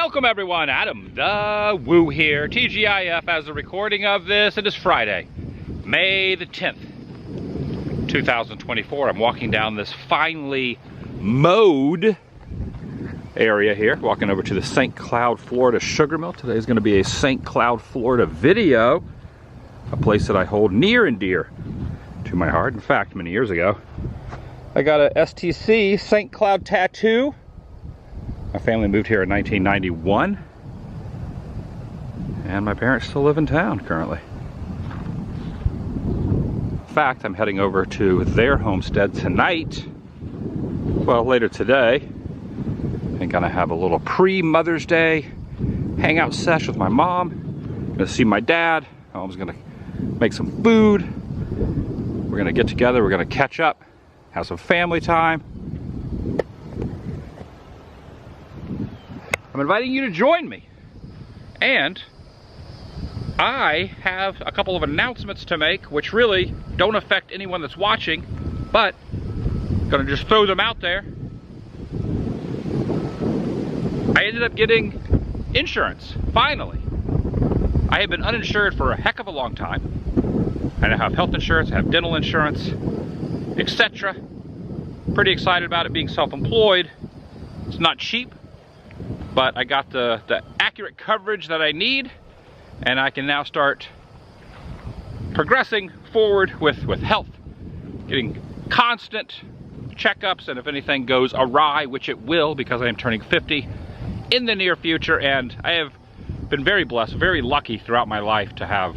Welcome everyone, Adam the Woo here, TGIF as a recording of this. It is Friday, May the 10th, 2024. I'm walking down this finely mowed area here, walking over to the St. Cloud, Florida sugar mill. Today is going to be a St. Cloud, Florida video, a place that I hold near and dear to my heart. In fact, many years ago, I got a STC St. Cloud tattoo. My family moved here in 1991, and my parents still live in town currently. In fact, I'm heading over to their homestead tonight, well, later today. I'm gonna have a little pre-Mother's Day hangout sesh with my mom. I'm gonna see my dad. Mom's gonna make some food. We're gonna get together, we're gonna catch up, have some family time. I'm inviting you to join me, and I have a couple of announcements to make which really don't affect anyone that's watching, but I'm gonna just throw them out there. I ended up getting insurance, finally. I have been uninsured for a heck of a long time. I now have health insurance, I have dental insurance, etc. Pretty excited about it being self-employed. It's not cheap, but I got the accurate coverage that I need, and I can now start progressing forward with health, getting constant checkups, and if anything goes awry, which it will because I am turning 50 in the near future, and I have been very blessed, very lucky throughout my life to have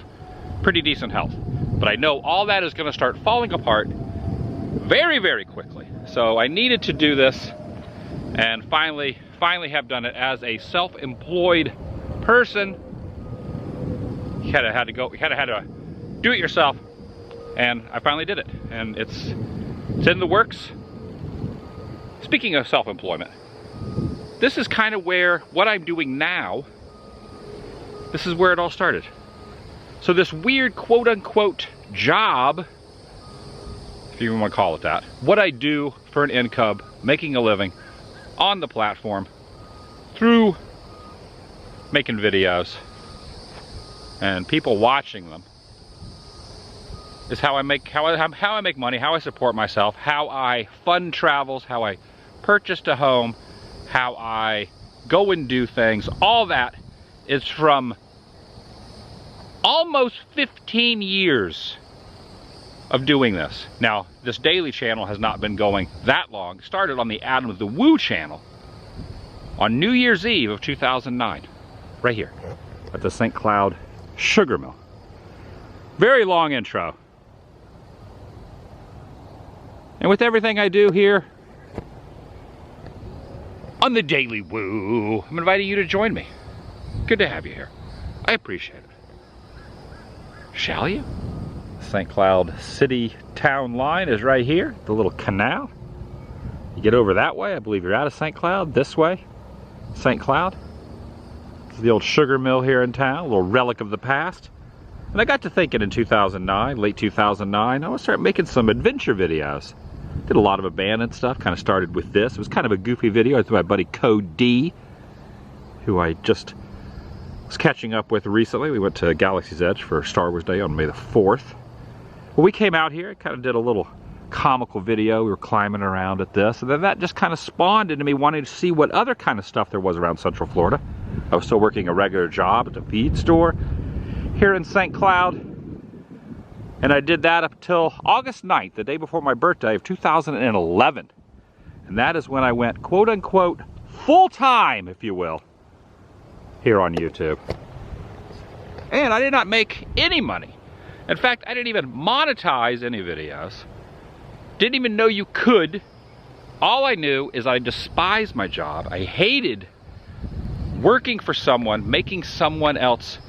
pretty decent health. But I know all that is going to start falling apart very, very quickly. So I needed to do this, and finally have done it as a self-employed person. You had to do it yourself, and I finally did it, and it's in the works. Speaking of self-employment, this is kind of where what I'm doing now, this is where it all started. So this weird quote-unquote job, if you even want to call it that, what I do for an income, making a living on the platform through making videos and people watching them, is how I make money, how I support myself, how I fund travels, how I purchased a home, how I go and do things. All that is from almost 15 years of doing this. Now, this daily channel has not been going that long. It started on the Adam the Woo channel on New Year's Eve of 2009, right here at the St. Cloud sugar mill. Very long intro. And with everything I do here on the Daily Woo, I'm inviting you to join me. Good to have you here. I appreciate it. Shall you? St. Cloud City town line is right here, the little canal. You get over that way, I believe you're out of St. Cloud. This way, St. Cloud. This is the old sugar mill here in town, a little relic of the past. And I got to thinking in 2009, late 2009, I want to start making some adventure videos. Did a lot of abandoned stuff, kind of started with this. It was kind of a goofy video with my buddy Code D, who I just was catching up with recently. We went to Galaxy's Edge for Star Wars Day on May the 4th. Well, we came out here, kind of did a little comical video. We were climbing around at this, and then that just kind of spawned into me wanting to see what other kind of stuff there was around Central Florida. I was still working a regular job at the feed store here in St. Cloud, and I did that up until August 9th, the day before my birthday of 2011. And that is when I went, quote-unquote, full-time, if you will, here on YouTube. And I did not make any money. In fact, I didn't even monetize any videos. Didn't even know you could. All I knew is I despised my job. I hated working for someone, making someone else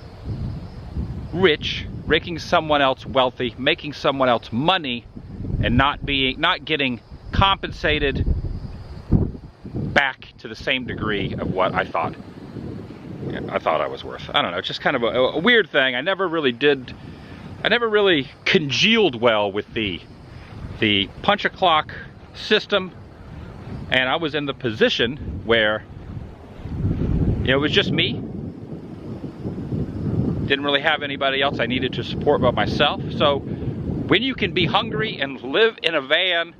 rich, making someone else wealthy, making someone else money, and not getting compensated back to the same degree of what I thought I was worth. I don't know, it's just kind of a weird thing. I never really congealed well with the punch-a-clock system, and I was in the position where You know, it was just me. Didn't really have anybody else I needed to support but myself. So when you can be hungry and live in a van,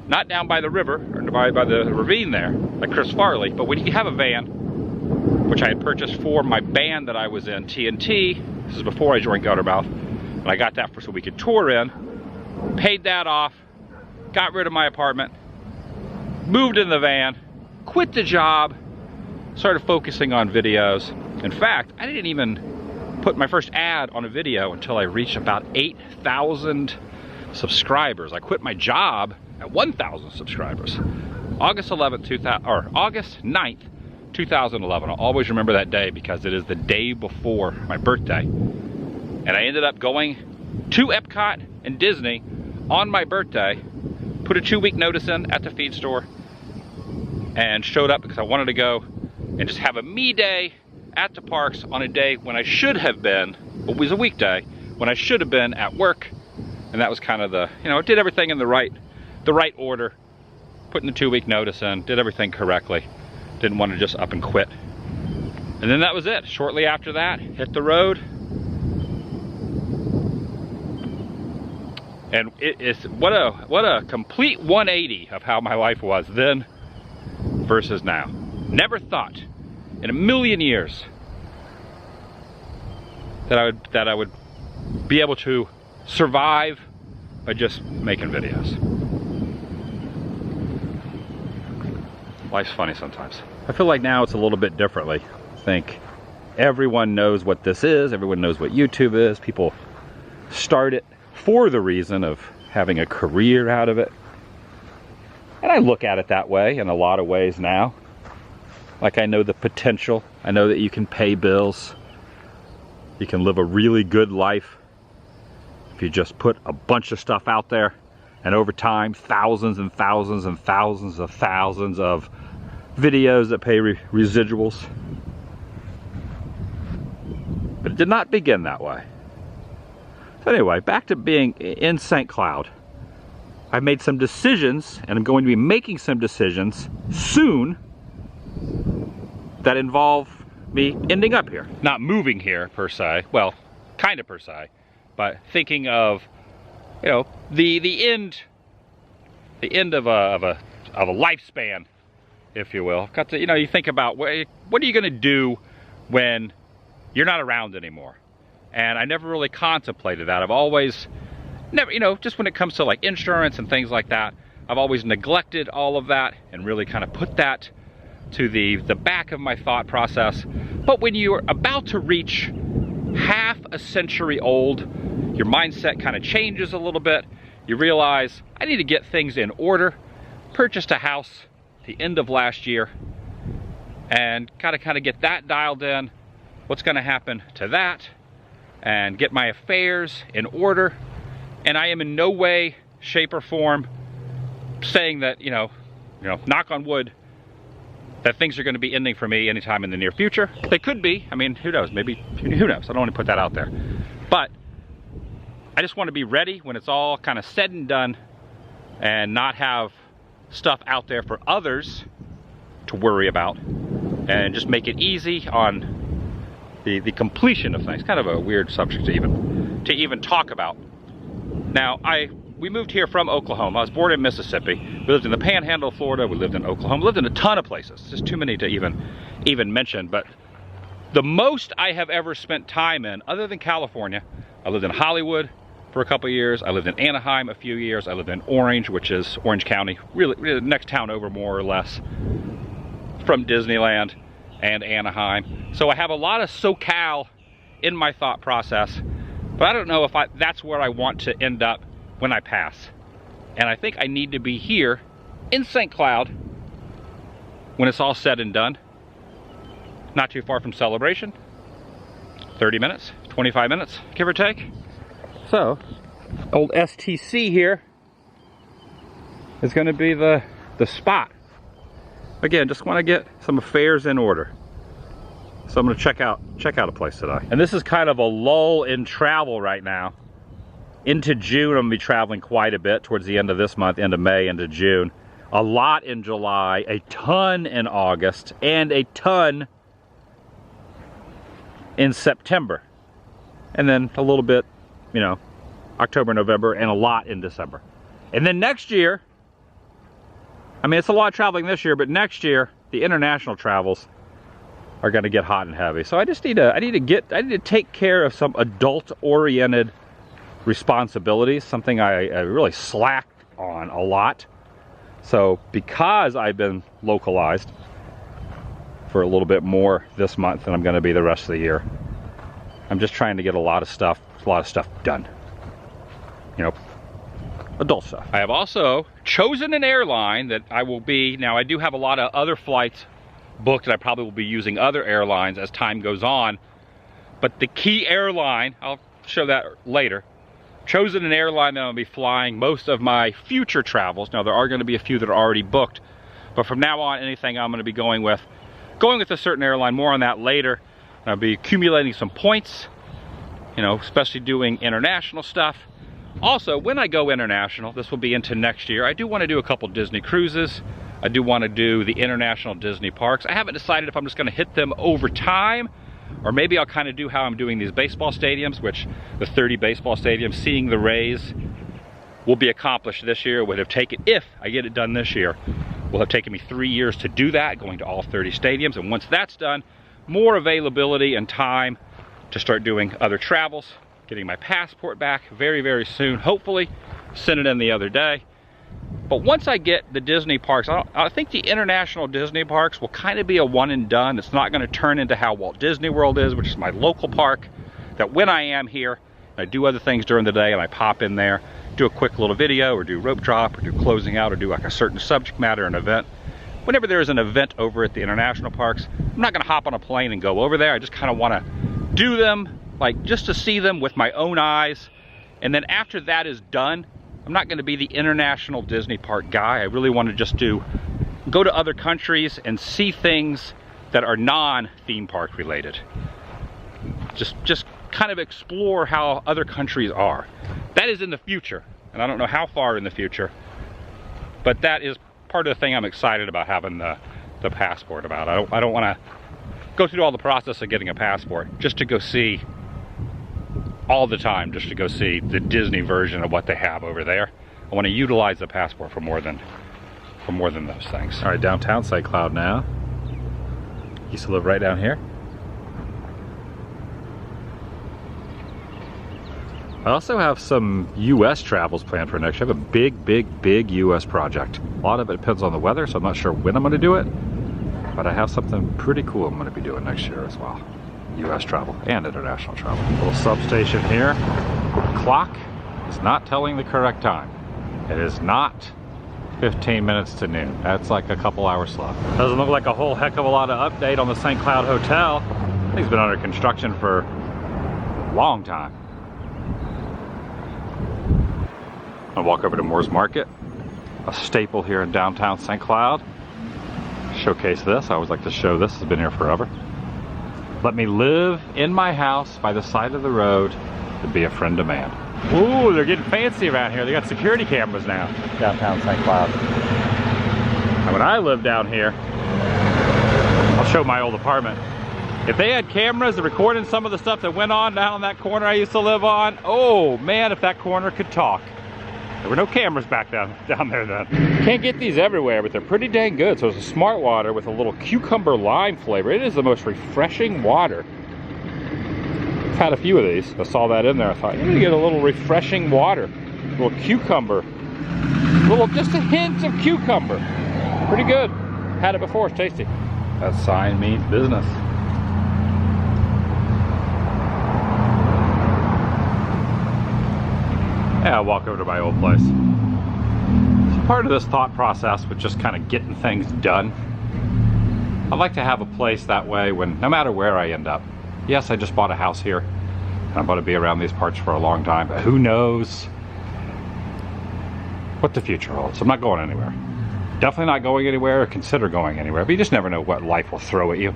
not down by the river, or by the ravine there, like Chris Farley, but when you have a van, which I had purchased for my band that I was in, TNT, this is before I joined Guttermouth, and I got that so we could tour in, paid that off, got rid of my apartment, moved in the van, quit the job, started focusing on videos. In fact, I didn't even put my first ad on a video until I reached about 8,000 subscribers. I quit my job at 1,000 subscribers. August 9th, 2011. I'll always remember that day because it is the day before my birthday. And I ended up going to Epcot and Disney on my birthday, put a 2-week notice in at the feed store, and showed up because I wanted to go and just have a me day at the parks on a day when I should have been, it was a weekday, when I should have been at work. And that was kind of the, you know, did everything in the right order, putting the 2-week notice in, did everything correctly. Didn't want to just up and quit. And then that was it. Shortly after that, hit the road. And what a complete 180 of how my life was then versus now. Never thought in a million years that I would be able to survive by just making videos. Life's funny sometimes. I feel like now it's a little bit differently. I think everyone knows what this is, everyone knows what YouTube is. People start it for the reason of having a career out of it. And I look at it that way in a lot of ways now. Like, I know the potential. I know that you can pay bills. You can live a really good life if you just put a bunch of stuff out there. And over time, thousands and thousands and thousands of videos that pay residuals. But it did not begin that way. So anyway, back to being in St. Cloud. I've made some decisions, and I'm going to be making some decisions soon that involve me ending up here. Not moving here per se, well, kind of per se, but thinking of, you know, the end of a lifespan, if you will. Got to, you know, you think about what are you going to do when you're not around anymore? And I never really contemplated that. I've always never, you know, just when it comes to like insurance and things like that, I've always neglected all of that and really kind of put that to the back of my thought process. But when you're about to reach half a century old, your mindset kind of changes a little bit. You realize, I need to get things in order. Purchased a house the end of last year and gotta kind of get that dialed in. What's gonna happen to that? And get my affairs in order. And I am in no way, shape, or form saying that, you know, knock on wood, that things are going to be ending for me anytime in the near future. They could be. I mean, who knows? Maybe, who knows? I don't want to put that out there. But I just want to be ready when it's all kind of said and done and not have stuff out there for others to worry about, and just make it easy on the completion of things. Kind of a weird subject to even talk about. Now, we moved here from Oklahoma. I was born in Mississippi. We lived in the Panhandle of Florida. We lived in Oklahoma. We lived in a ton of places. Just too many to even mention. But the most I have ever spent time in, other than California, I lived in Hollywood for a couple of years. I lived in Anaheim a few years. I lived in Orange, which is Orange County, really the next town over more or less from Disneyland and Anaheim. So I have a lot of SoCal in my thought process, but I don't know if that's where I want to end up when I pass. And I think I need to be here in St. Cloud when it's all said and done. Not too far from Celebration. 30 minutes, 25 minutes, give or take. So, old STC here is going to be the spot. Again, just want to get some affairs in order. So I'm going to check out a place today. And this is kind of a lull in travel right now. Into June, I'm going to be traveling quite a bit towards the end of this month, end of May, into June. A lot in July, a ton in August, and a ton in September. And then a little bit, you know, October, November, and a lot in December. And then next year, I mean, it's a lot of traveling this year, but next year, the international travels are gonna get hot and heavy. So I just need to take care of some adult-oriented responsibilities, something I really slacked on a lot. So because I've been localized for a little bit more this month than I'm gonna be the rest of the year, I'm just trying to get a lot of stuff done. You know, adult stuff. I have also chosen an airline that I will be, now I do have a lot of other flights booked and I probably will be using other airlines as time goes on, but the key airline, I'll show that later, chosen an airline that I'll be flying most of my future travels. Now there are going to be a few that are already booked, but from now on anything I'm going to be going with a certain airline. More on that later. And I'll be accumulating some points, you know, especially doing international stuff. Also, when I go international, this will be into next year, I do want to do a couple Disney cruises. I do want to do the international Disney parks. I haven't decided if I'm just going to hit them over time, or maybe I'll kind of do how I'm doing these baseball stadiums, which the 30 baseball stadiums, seeing the Rays will be accomplished this year. Would have taken, if I get it done this year, will have taken me 3 years to do that, going to all 30 stadiums. And once that's done, more availability and time to start doing other travels. Getting my passport back very, very soon, hopefully. Sent it in the other day. But once I get the Disney parks, I think the international Disney parks will kind of be a one and done. It's not going to turn into how Walt Disney World is, which is my local park, that when I am here, I do other things during the day and I pop in there, do a quick little video or do rope drop or do closing out or do like a certain subject matter, an event. Whenever there is an event over at the international parks, I'm not going to hop on a plane and go over there. I just kind of want to do them, like just to see them with my own eyes. And then after that is done, I'm not going to be the international Disney park guy. I really want to just go to other countries and see things that are non-theme park related. Just kind of explore how other countries are. That is in the future, and I don't know how far in the future, but that is part of the thing I'm excited about having the passport about. I don't want to go through all the process of getting a passport just to go see all the time, just to go see the Disney version of what they have over there. I want to utilize the passport for more than those things. All right, downtown St. Cloud now. Used to live right down here. I also have some U.S. travels planned for next year. I have a big U.S. project. A lot of it depends on the weather, so I'm not sure when I'm going to do it. But I have something pretty cool I'm going to be doing next year as well. U.S. travel and international travel. Little substation here. Clock is not telling the correct time. It is not 15 minutes to noon. That's like a couple hours slow. Doesn't look like a whole heck of a lot of update on the St. Cloud Hotel. I think it's been under construction for a long time. I'll walk over to Moore's Market, a staple here in downtown St. Cloud. Showcase this. I always like to show this. It's been here forever. Let me live in my house by the side of the road to be a friend of man. Ooh, they're getting fancy around here. They got security cameras now, downtown St. Cloud. And when I lived down here, I'll show my old apartment. If they had cameras recording some of the stuff that went on down that corner I used to live on, oh man, if that corner could talk. There were no cameras back down there then. Can't get these everywhere, but they're pretty dang good. So it's a smart water with a little cucumber lime flavor. It is the most refreshing water. I've had a few of these. I saw that in there. I thought, you need to get a little refreshing water. A little cucumber. Just a hint of cucumber. Pretty good. Had it before, it's tasty. That sign means business. Yeah, I'll walk over to my old place. So part of this thought process with just kind of getting things done, I'd like to have a place that way when, no matter where I end up. Yes, I just bought a house here, and I'm going to be around these parts for a long time, but who knows what the future holds. I'm not going anywhere. Definitely not going anywhere or consider going anywhere, but you just never know what life will throw at you.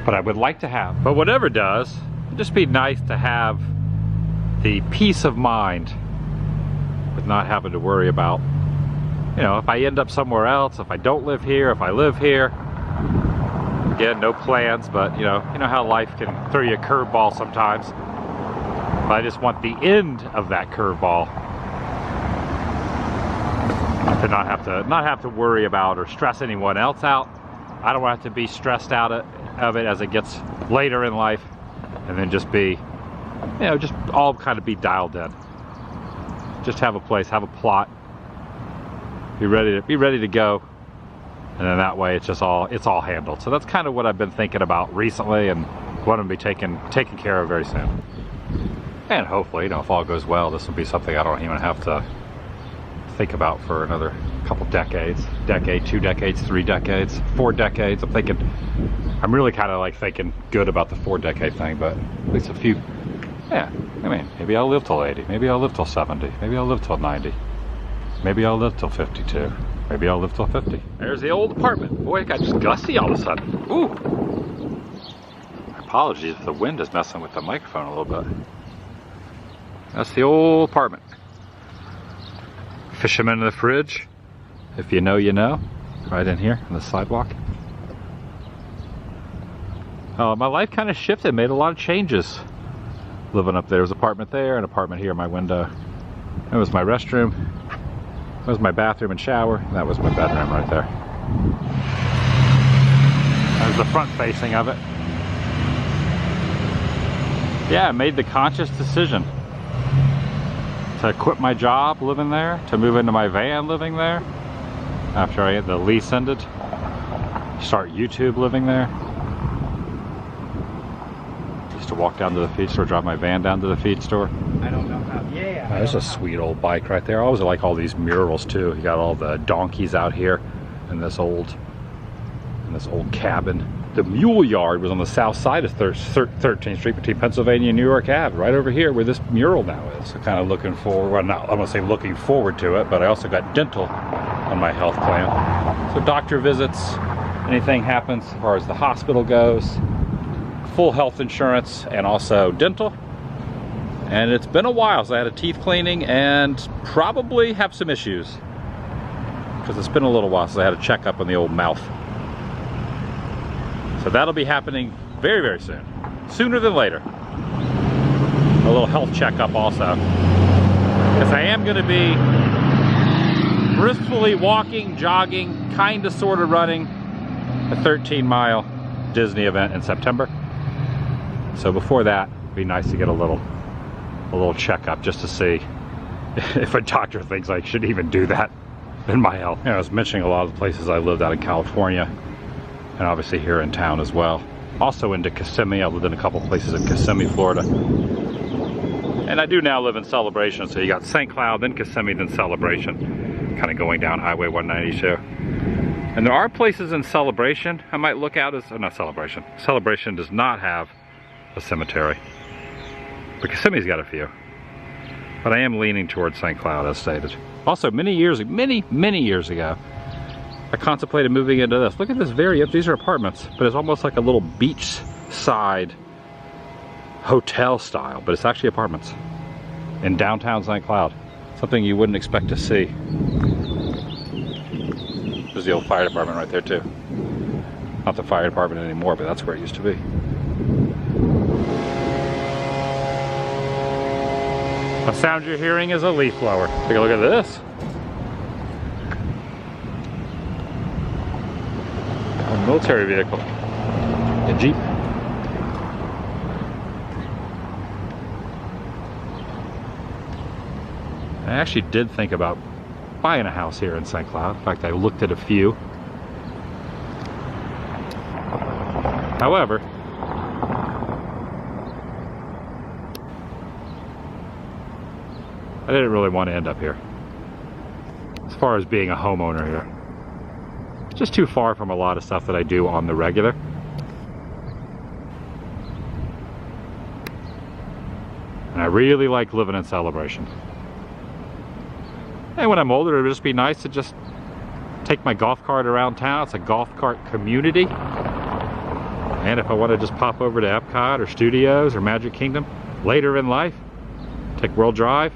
But I would like to have, but whatever does, it'd just be nice to have the peace of mind with not having to worry about, you know, if I end up somewhere else, if I don't live here, if I live here, again, no plans, but you know how life can throw you a curveball sometimes. But I just want the end of that curveball to not have to worry about or stress anyone else out. I don't want to have to be stressed out of it as it gets later in life, and then just be, just all kind of be dialed in. Just have a place, have a plot, be ready to go, and then that way it's all handled. So that's kind of what I've been thinking about recently, and what I'm gonna be taking care of very soon. And hopefully, if all goes well, this will be something I don't even have to think about for another couple decades, 2 decades, 3 decades, 4 decades. I'm really kind of like thinking good about the 4-decade thing, but at least a few, yeah, I mean, maybe I'll live till 80, maybe I'll live till 70, maybe I'll live till 90, maybe I'll live till 52, maybe I'll live till 50. There's the old apartment. Boy, it got just gusty all of a sudden. Ooh. Apologies if the wind is messing with the microphone a little bit. That's the old apartment. Fisherman in the fridge. If you know, you know. Right in here on the sidewalk. My life kind of shifted, made a lot of changes. Living up there, there was an apartment there, an apartment here in my window. That was my restroom. That was my bathroom and shower. And that was my bedroom right there. That was the front facing of it. Yeah, I made the conscious decision to quit my job living there, to move into my van living there after I had the lease ended, start YouTube living there. Used to walk down to the feed store, drive my van down to the feed store. I don't know how, yeah. There's a sweet old bike right there. I always like all these murals too. You got all the donkeys out here in this old cabin. The mule yard was on the south side of 13th Street between Pennsylvania and New York Ave, right over here where this mural now is. So kind of looking forward, well, not, I'm gonna say looking forward to it, but I also got dental on my health plan. So doctor visits, anything happens as far as the hospital goes, full health insurance, and also dental. And it's been a while, so I had a teeth cleaning and probably have some issues because it's been a little while since I had a checkup on the old mouth. So that'll be happening very, very soon. Sooner than later. A little health checkup also. Because I am gonna be briskly walking, jogging, kinda sorta running a 13-mile Disney event in September. So before that, it'd be nice to get a little checkup just to see if a doctor thinks I should even do that in my health. I was mentioning a lot of the places I lived out in California, and obviously here in town as well. Also into Kissimmee. I lived in a couple places in Kissimmee, Florida. And I do now live in Celebration, so you got St. Cloud, then Kissimmee, then Celebration, kind of going down Highway 192. And there are places in Celebration I might look out as, oh, not Celebration. Celebration does not have a cemetery, but Kissimmee's got a few. But I am leaning towards St. Cloud, as stated. Also, many years ago, I contemplated moving into this. Look at this these are apartments, but it's almost like a little beachside hotel style, but it's actually apartments in downtown St. Cloud. Something you wouldn't expect to see. There's the old fire department right there too. Not the fire department anymore, but that's where it used to be. The sound you're hearing is a leaf blower. Take a look at this. A military vehicle. A Jeep. I actually did think about buying a house here in St. Cloud. In fact, I looked at a few. However, I didn't really want to end up here. As far as being a homeowner here. It's just too far from a lot of stuff that I do on the regular. And I really like living in Celebration. And when I'm older, it'll just be nice to just take my golf cart around town. It's a golf cart community. And if I want to just pop over to Epcot or Studios or Magic Kingdom later in life, take World Drive,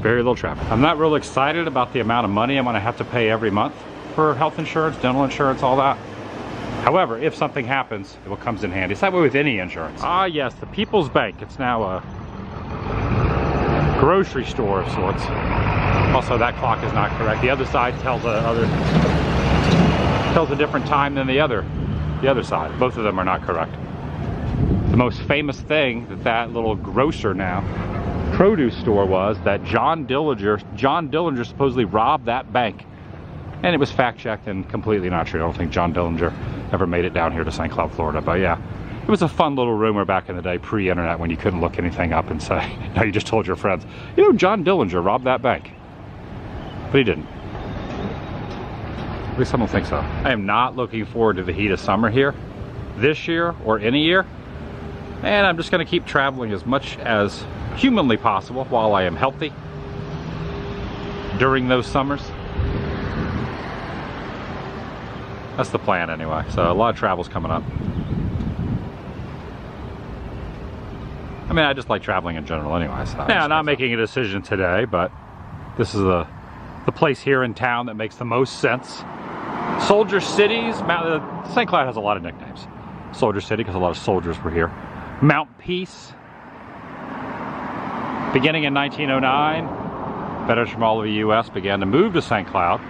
very little traffic. I'm not real excited about the amount of money I'm going to have to pay every month for health insurance, dental insurance, all that. However, if something happens, it will comes in handy. It's that way with any insurance. Ah yes, the People's Bank. It's now a grocery store of sorts. Also, that clock is not correct. The other side tells a different time than the other side. Both of them are not correct. The most famous thing that little grocer now, produce store, was that John Dillinger supposedly robbed that bank. And it was fact-checked and completely not true. I don't think John Dillinger ever made it down here to St. Cloud, Florida. But yeah, it was a fun little rumor back in the day, pre-internet, when you couldn't look anything up and say, no, you just told your friends, you know, John Dillinger robbed that bank. But he didn't. At least I don't think so. I am not looking forward to the heat of summer here, this year or any year. And I'm just gonna keep traveling as much as humanly possible while I am healthy during those summers. That's the plan anyway. So a lot of travel's coming up. I mean, I just like traveling in general anyway. So yeah, I'm not making a decision today, but this is the place here in town that makes the most sense. Soldier Cities, St. Cloud has a lot of nicknames. Soldier City, because a lot of soldiers were here. Mount Peace, beginning in 1909, veterans from all over the U.S. began to move to St. Cloud.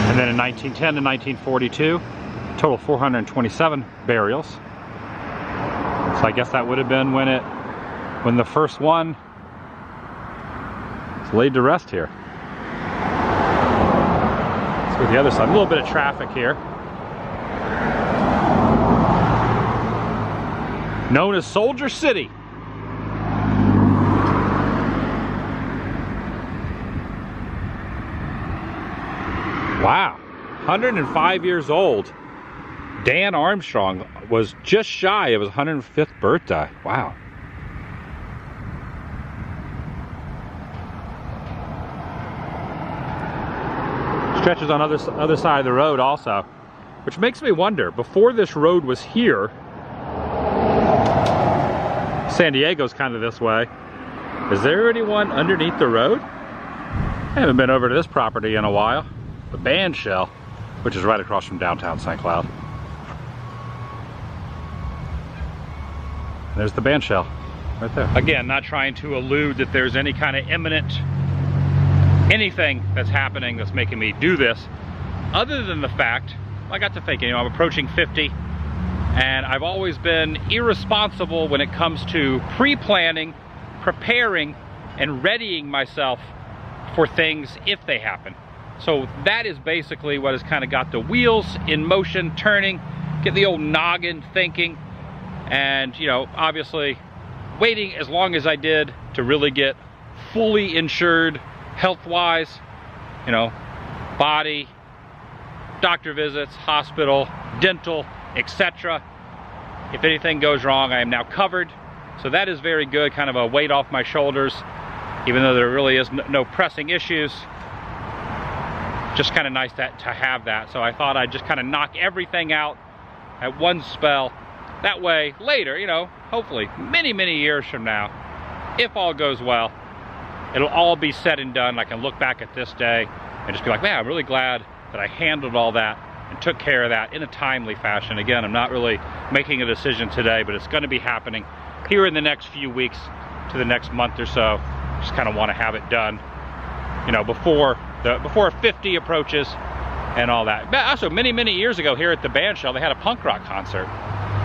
And then in 1910 to 1942, total 427 burials. So I guess that would have been when the first one was laid to rest here. Let's go to the other side. A little bit of traffic here. Known as Soldier City. Wow, 105 years old. Dan Armstrong was just shy of his 105th birthday. Wow. Stretches on other side of the road also, which makes me wonder, before this road was here, San Diego's kind of this way. Is there anyone underneath the road? I haven't been over to this property in a while. The band shell, which is right across from downtown St. Cloud. There's the band shell, right there. Again, not trying to allude that there's any kind of imminent anything that's happening that's making me do this, other than the fact, I got to thinking, you know, I'm approaching 50, and I've always been irresponsible when it comes to pre-planning, preparing, and readying myself for things if they happen. So that is basically what has kind of got the wheels in motion, turning, get the old noggin thinking, and, you know, obviously waiting as long as I did to really get fully insured health-wise, you know, body, doctor visits, hospital, dental, etc. If anything goes wrong, I am now covered. So that is very good, kind of a weight off my shoulders, even though there really is no pressing issues. Just kind of nice to have that. So I thought I'd just kind of knock everything out at one spell. That way, later, you know, hopefully many, many years from now, if all goes well, it'll all be said and done. I can look back at this day and just be like, man, I'm really glad that I handled all that and took care of that in a timely fashion. Again, I'm not really making a decision today, but it's going to be happening here in the next few weeks to the next month or so. Just kind of want to have it done, you know, before 50 approaches and all that. But also, many, many years ago here at the band shell, they had a punk rock concert.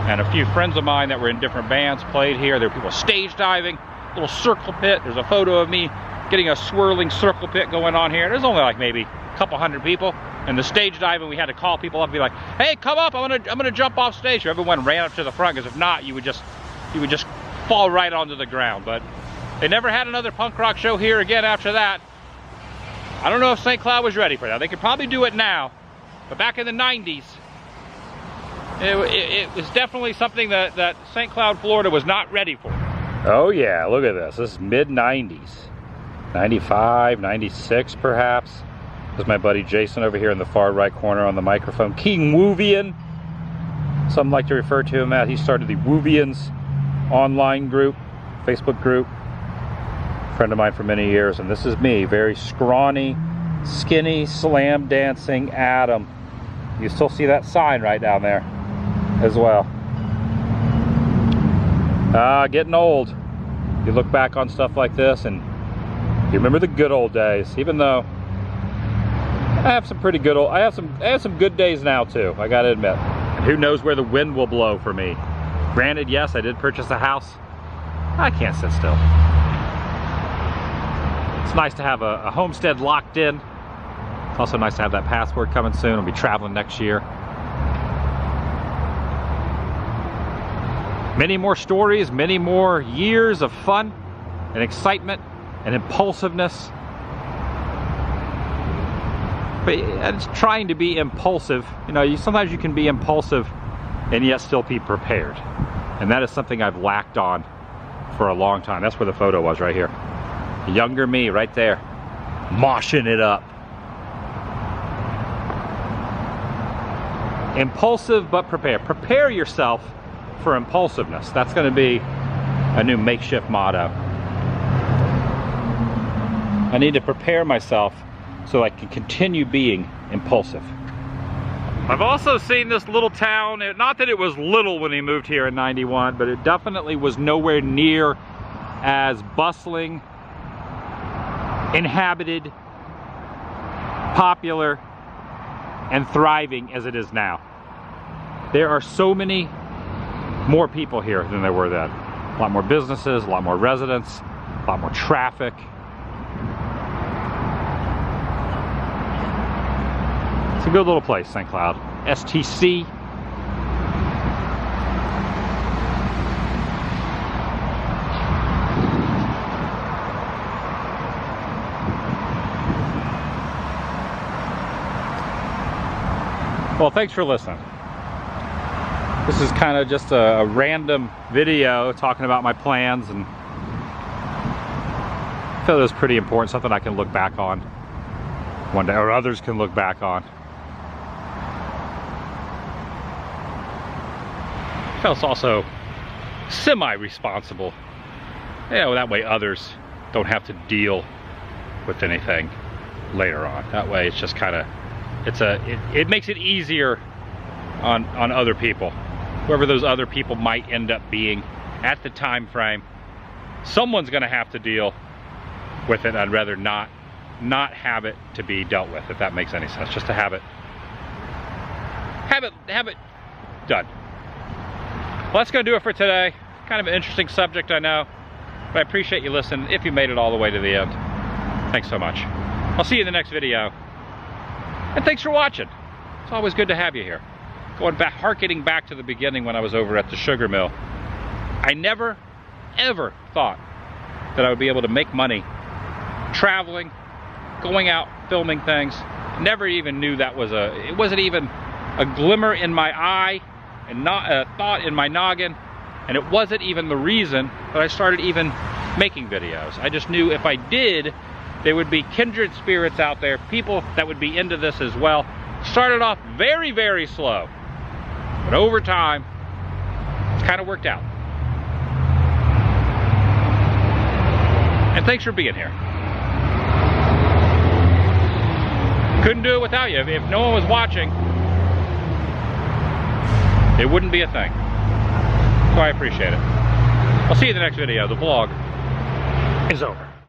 And a few friends of mine that were in different bands played here. There were people stage diving, little circle pit. There's a photo of me getting a swirling circle pit going on here. There's only like maybe a couple hundred people. And the stage diving, we had to call people up and be like, hey, come up, I'm gonna jump off stage. Everyone ran up to the front, because if not, you would just fall right onto the ground. But they never had another punk rock show here again after that. I don't know if St. Cloud was ready for that. They could probably do it now, but back in the 90s, it was definitely something that St. Cloud, Florida was not ready for. Oh yeah, look at this. This is mid-90s. 95, 96 perhaps. There's my buddy Jason over here in the far right corner on the microphone. King Woovian. Some like to refer to him as. He started the Woovians online group, Facebook group. Friend of mine for many years. And this is me, very scrawny, skinny, slam dancing Adam. You still see that sign right down there as well. Getting old. You look back on stuff like this and you remember the good old days, even though I have some pretty good I have some good days now too, I gotta admit. And who knows where the wind will blow for me. Granted, yes, I did purchase a house. I can't sit still. It's nice to have a homestead locked in. It's also nice to have that passport coming soon. I'll be traveling next year. Many more stories, many more years of fun and excitement and impulsiveness. But it's trying to be impulsive. You know, sometimes you can be impulsive and yet still be prepared. And that is something I've lacked on for a long time. That's where the photo was, right here. Younger me, right there, moshing it up. Impulsive but prepared. Prepare yourself for impulsiveness. That's going to be a new makeshift motto. I need to prepare myself so I can continue being impulsive. I've also seen this little town, not that it was little when he moved here in '91, but it definitely was nowhere near as bustling, inhabited, popular, and thriving as it is now. There are so many more people here than there were then. A lot more businesses, a lot more residents, a lot more traffic. It's a good little place, St. Cloud. STC. Well, thanks for listening. This is kind of just a random video talking about my plans, and I felt it was pretty important, something I can look back on one day, or others can look back on. I felt it's also semi-responsible. You know, that way others don't have to deal with anything later on. That way it's just kind of, it makes it easier on other people. Whoever those other people might end up being at the time frame, someone's gonna have to deal with it. I'd rather not have it to be dealt with, if that makes any sense. Just to have it done. Well, that's gonna do it for today. Kind of an interesting subject, I know, but I appreciate you listening if you made it all the way to the end. Thanks so much. I'll see you in the next video. And thanks for watching. It's always good to have you here. Going back, harkening back to the beginning when I was over at the sugar mill, I never, ever thought that I would be able to make money traveling, going out, filming things. Never even knew that was it wasn't even a glimmer in my eye and not a thought in my noggin, and it wasn't even the reason that I started even making videos. I just knew if I did, there would be kindred spirits out there, people that would be into this as well. Started off very, very slow, but over time, it's kind of worked out. And thanks for being here. Couldn't do it without you. If no one was watching, it wouldn't be a thing. So I appreciate it. I'll see you in the next video. The vlog is over.